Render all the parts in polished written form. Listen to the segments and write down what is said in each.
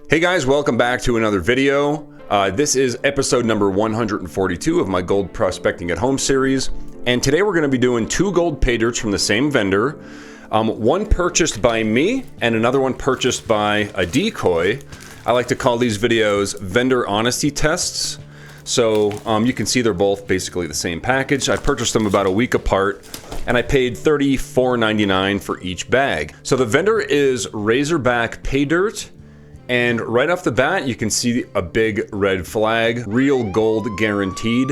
Hey guys, welcome back to another video. This is episode number 142 of my Gold Prospecting at Home series. And today we're going to be doing two gold pay dirts from the same vendor. One purchased by me and another one purchased by a decoy. I like to call these videos vendor honesty tests. So you can see they're both basically the same package. I purchased them about a week apart and I paid $34.99 for each bag. So the vendor is Razorback Paydirt. And right off the bat, you can see a big red flag, real gold guaranteed.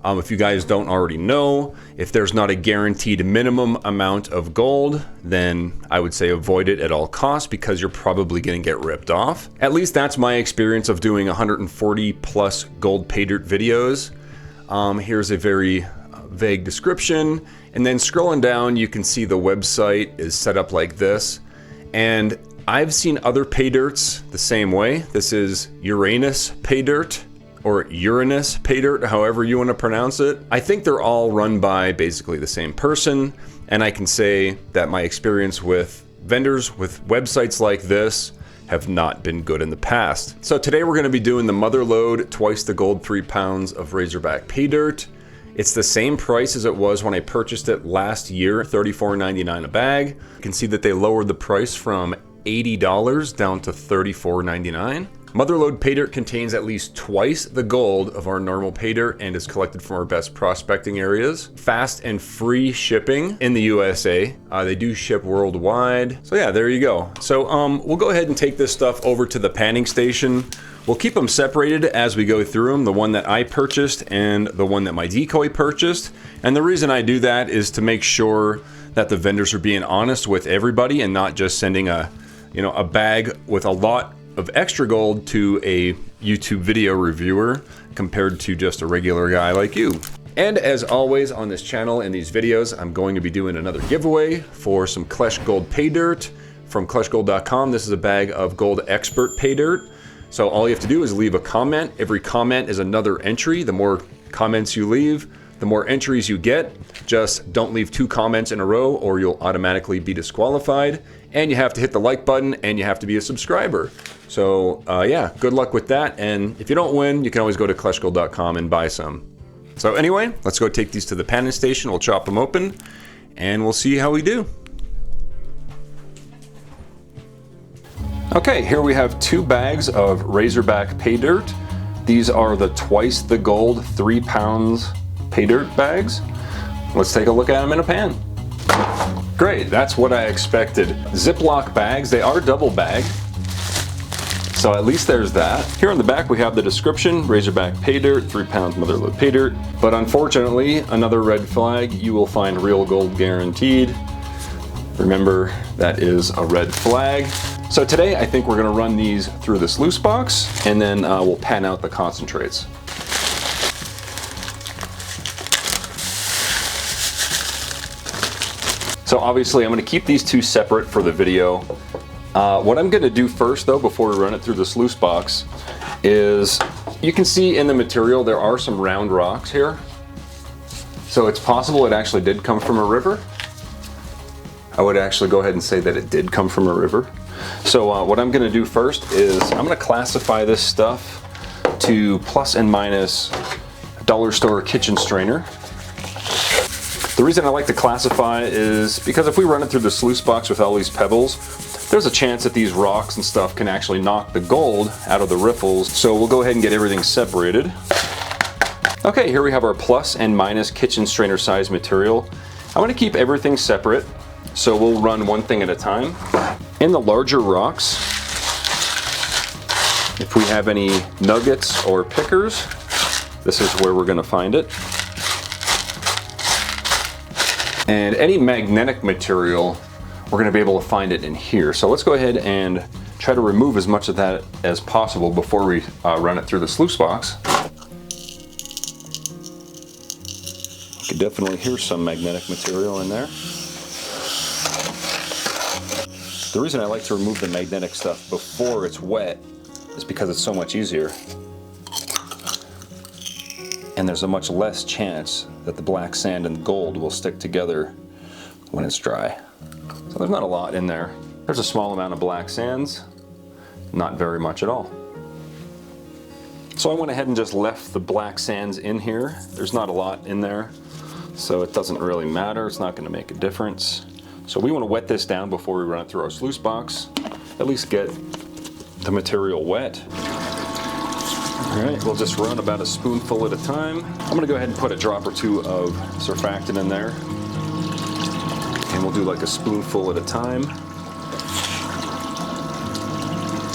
If you guys don't already know, if there's not a guaranteed minimum amount of gold, then I would say avoid it at all costs because you're probably gonna get ripped off. At least that's my experience of doing 140 plus gold pay dirt videos. Here's a very vague description. And then scrolling down, you can see the website is set up like this. And I've seen other pay dirts the same way. This is Uranus pay dirt or Uranus pay dirt, however you want to pronounce it. I think they're all run by basically the same person. And I can say that my experience with vendors with websites like this have not been good in the past. So today we're going to be doing the Motherlode, twice the gold 3 pounds of Razorback pay dirt. It's the same price as it was when I purchased it last year, $34.99 a bag. You can see that they lowered the price from $80 down to $34.99. Motherlode pay dirt contains at least twice the gold of our normal pay dirt and is collected from our best prospecting areas. Fast and free shipping in the USA. They do ship worldwide. So yeah, there you go. So we'll go ahead and take this stuff over to the panning station. We'll keep them separated as we go through them, the one that I purchased and the one that my decoy purchased. And the reason I do that is to make sure that the vendors are being honest with everybody and not just sending a bag with a lot of extra gold to a YouTube video reviewer compared to just a regular guy like you. And as always on this channel in these videos, I'm going to be doing another giveaway for some Klesh gold pay dirt from kleshgold.com. This is a bag of gold expert pay dirt. So all you have to do is leave a comment. Every comment is another entry. The more comments you leave, the more entries you get. Just don't leave 2 comments in a row or you'll automatically be disqualified. And you have to hit the like button and you have to be a subscriber. So yeah, good luck with that. And if you don't win, you can always go to kleshgold.com and buy some. So anyway, let's go take these to the panning station. We'll chop them open and we'll see how we do. Okay, here we have 2 bags of Razorback pay dirt. These are the twice the gold 3 pounds pay dirt bags. Let's take a look at them in a pan. Great, that's what I expected. Ziploc bags, they are double bagged. So at least there's that. Here on the back we have the description, Razorback pay dirt, 3 pounds Motherlode pay dirt. But unfortunately, another red flag, you will find real gold guaranteed. Remember, that is a red flag. So today I think we're gonna run these through the sluice box and then we'll pan out the concentrates. So obviously I'm going to keep these 2 separate for the video. What I'm going to do first though, before we run it through the sluice box, is you can see in the material there are some round rocks here. So it's possible it actually did come from a river. I would actually go ahead and say that it did come from a river. So what I'm going to do first is I'm going to classify this stuff to plus and minus dollar store kitchen strainer. The reason I like to classify is because if we run it through the sluice box with all these pebbles, there's a chance that these rocks and stuff can actually knock the gold out of the riffles. So we'll go ahead and get everything separated. Okay, here we have our plus and minus kitchen strainer size material. I'm going to keep everything separate, so we'll run one thing at a time. In the larger rocks, if we have any nuggets or pickers, this is where we're going to find it. And any magnetic material, we're going to be able to find it in here. So let's go ahead and try to remove as much of that as possible before we run it through the sluice box. You can definitely hear some magnetic material in there. The reason I like to remove the magnetic stuff before it's wet is because it's so much easier. And there's a much less chance that the black sand and gold will stick together when it's dry. So there's not a lot in there. There's a small amount of black sands not very much at all. So I went ahead and just left the black sands in here. There's not a lot in there, so it doesn't really matter. It's not going to make a difference. So we want to wet this down before we run it through our sluice box. At least get the material wet. All right, we'll just run about a spoonful at a time. I'm going to go ahead and put a drop or two of surfactant in there. And we'll do like a spoonful at a time.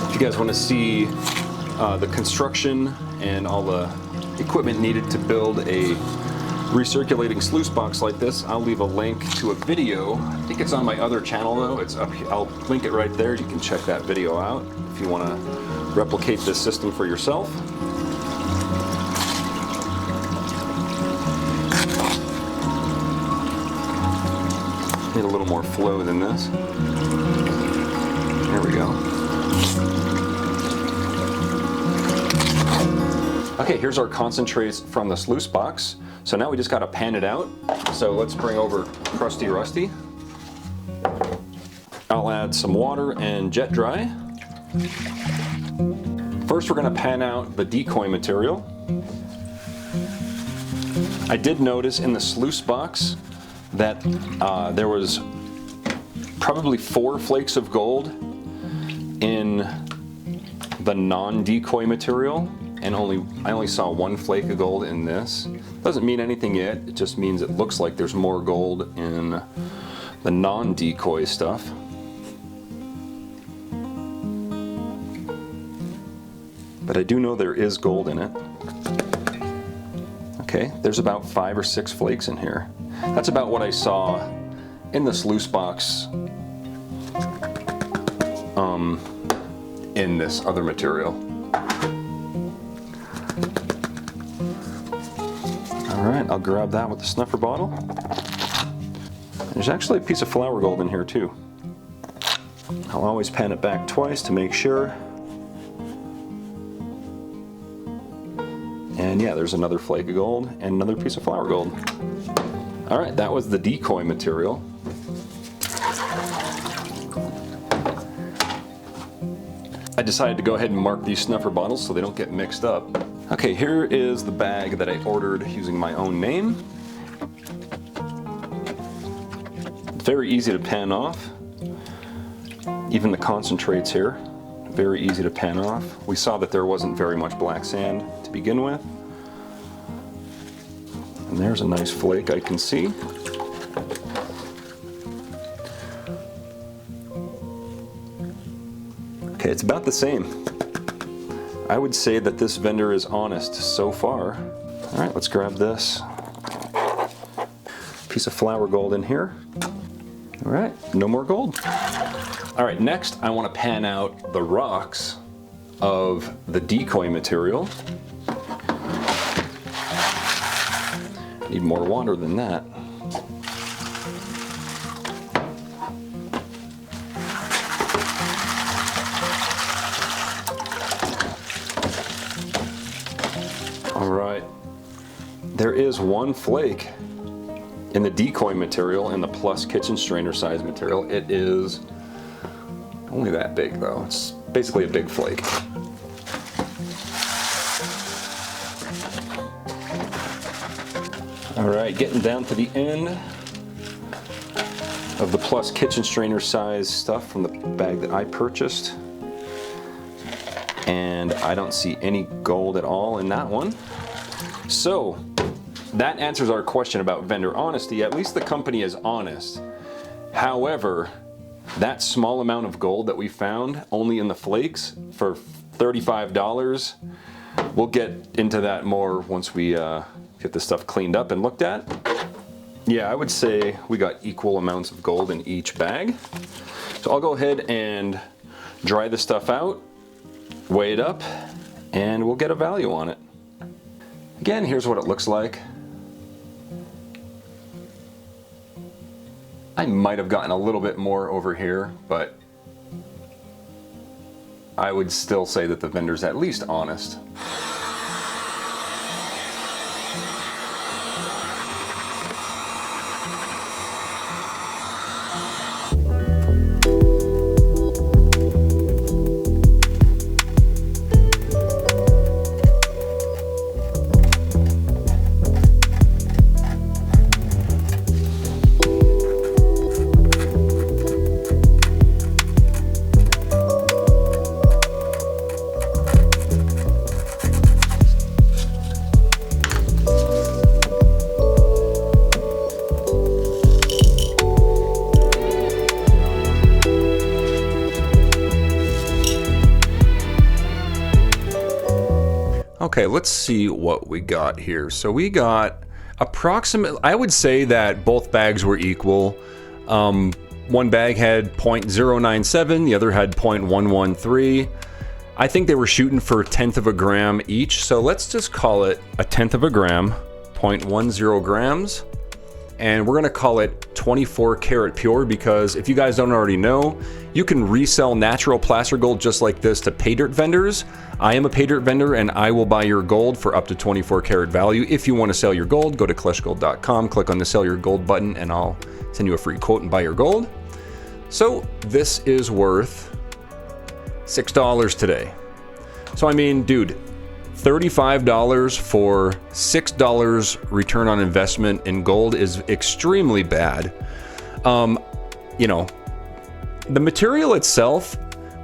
If you guys want to see the construction and all the equipment needed to build a recirculating sluice box like this, I'll leave a link to a video. I think it's on my other channel though. It's up here. I'll link it right there. You can check that video out if you want to replicate this system for yourself. Need a little more flow than this. There we go. Okay, here's our concentrates from the sluice box. So now we just got to pan it out. So let's bring over Crusty Rusty. I'll add some water and jet dry. First, we're going to pan out the decoy material. I did notice in the sluice box that there was probably 4 flakes of gold in the non-decoy material, and I only saw 1 flake of gold in this. Doesn't mean anything yet, it just means it looks like there's more gold in the non-decoy stuff. But I do know there is gold in it. Okay, there's about 5 or 6 flakes in here. That's about what I saw in the sluice box in this other material. Alright, I'll grab that with the snuffer bottle. There's actually a piece of flour gold in here too. I'll always pan it back twice to make sure. And yeah, there's another flake of gold and another piece of flour gold. Alright, that was the decoy material. I decided to go ahead and mark these snuffer bottles so they don't get mixed up. Okay, here is the bag that I ordered using my own name. Very easy to pan off. Even the concentrates here, very easy to pan off. We saw that there wasn't very much black sand to begin with. And there's a nice flake I can see. Okay, it's about the same. I would say that this vendor is honest so far. All right, let's grab this piece of flour gold in here. All right, no more gold. All right, next I want to pan out the rocks of the decoy material. Need more water than that. All right, there is 1 flake in the decoy material and the plus kitchen strainer size material. It is only that big though. It's basically a big flake. All right, getting down to the end of the plus kitchen strainer size stuff from the bag that I purchased. And I don't see any gold at all in that one. So that answers our question about vendor honesty. At least the company is honest. However, that small amount of gold that we found only in the flakes for $35, we'll get into that more once we get this stuff cleaned up and looked at. Yeah, I would say we got equal amounts of gold in each bag. So I'll go ahead and dry the stuff out, weigh it up, and we'll get a value on it. Again, here's what it looks like. I might have gotten a little bit more over here, but I would still say that the vendor's at least honest. Okay, let's see what we got here. So we got approximately, I would say that both bags were equal. One bag had 0.097, the other had 0.113. I think they were shooting for 1/10 of a gram each, so let's just call it 1/10 of a gram, 0.10 grams. And we're gonna call it 24 karat pure, because if you guys don't already know, you can resell natural placer gold just like this to Paydirt vendors. I am a Paydirt vendor and I will buy your gold for up to 24 karat value. If you want to sell your gold, go to kleshgold.com, click on the sell your gold button, and I'll send you a free quote and buy your gold. So this is worth $6 today. So I mean, dude, $35 for $6 return on investment in gold is extremely bad. You know, the material itself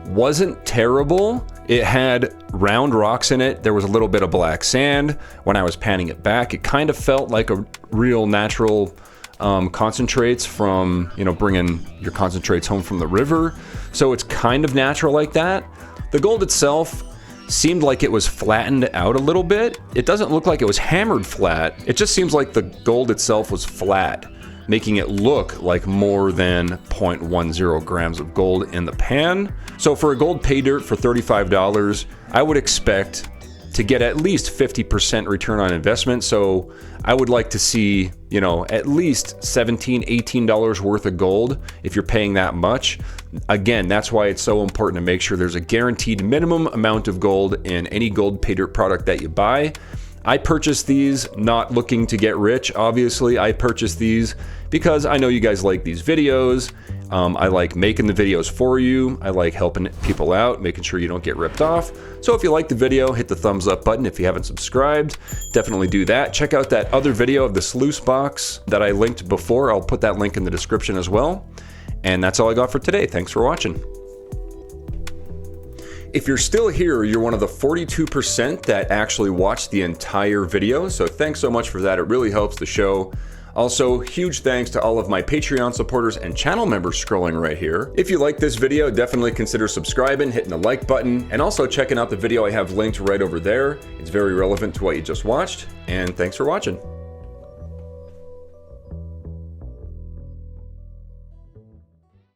wasn't terrible. It had round rocks in it. There was a little bit of black sand. When I was panning it back, it kind of felt like a real natural concentrates from, you know, bringing your concentrates home from the river. So it's kind of natural like that. The gold itself seemed like it was flattened out a little bit. It doesn't look like it was hammered flat. It just seems like the gold itself was flat, making it look like more than 0.10 grams of gold in the pan. So for a gold Paydirt for $35, I would expect to get at least 50% return on investment. So I would like to see, you know, at least $17, $18 worth of gold if you're paying that much. Again, that's why it's so important to make sure there's a guaranteed minimum amount of gold in any gold Paydirt product that you buy. I purchased these not looking to get rich, obviously. I purchased these because I know you guys like these videos. I like making the videos for you. I like helping people out, making sure you don't get ripped off. So if you like the video, hit the thumbs up button. If you haven't subscribed, definitely do that. Check out that other video of the sluice box that I linked before. I'll put that link in the description as well. And that's all I got for today. Thanks for watching. If you're still here, you're one of the 42% that actually watched the entire video. So thanks so much for that. It really helps the show. Also, huge thanks to all of my Patreon supporters and channel members scrolling right here. If you like this video, definitely consider subscribing, hitting the like button, and also checking out the video I have linked right over there. It's very relevant to what you just watched, and thanks for watching.